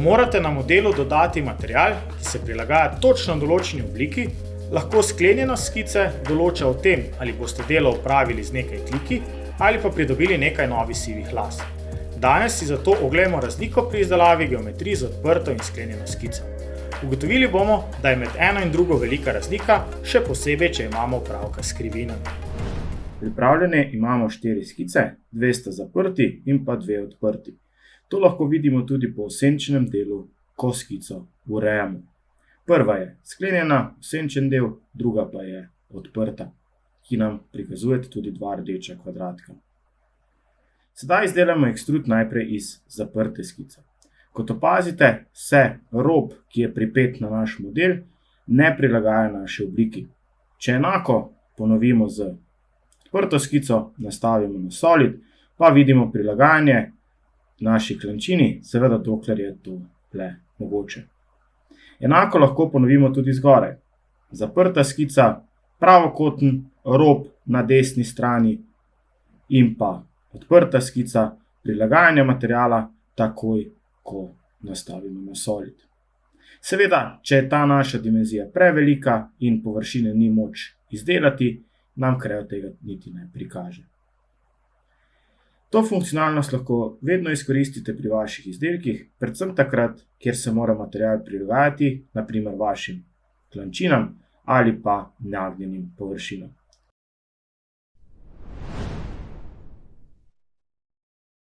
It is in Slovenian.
morate na modelu dodati material, ki se prilagaja točno določeni obliki, lahko sklenjenost skice določa o tem, ali boste delo opravili z nekaj kliki ali pa pridobili nekaj novih sivih las. Danes si zato oglejmo razliko pri izdelavi geometrij z odprto in sklenjeno skico. Ugotovili bomo, da je med eno in drugo velika razlika, še posebej, če imamo opravka s krivinami. Pripravljene imamo 4 skice, 2 sta zaprti in pa 2 odprti. To lahko vidimo tudi po osenčenem delu, ko skico urejamo. Prva je sklenjena, osenčen del, druga pa je odprta, ki nam prikazujete tudi 2 rdeča kvadratka. Sedaj izdelamo ekstrud najprej iz zaprte skice. Kot opazite, se rob, ki je pripet na naš model, ne prilagaja naši obliki. Če enako ponovimo z odprto skico, nastavimo na solid, pa vidimo prilagajanje naši klančini, seveda dokler je to le mogoče. Enako lahko ponovimo tudi zgoraj. Zaprta skica, pravokoten rob na desni strani in pa odprta skica, prilagajanje materiala takoj, ko nastavimo na solid. Seveda, če je ta naša dimenzija prevelika in površine ni moč izdelati, nam Creo tega niti ne prikaže. To funkcionalnost lahko vedno izkoristite pri vaših izdelkih, predvsem takrat, kjer se mora material prilagajati, na primer vašim klančinam ali pa nagnjenim površinam.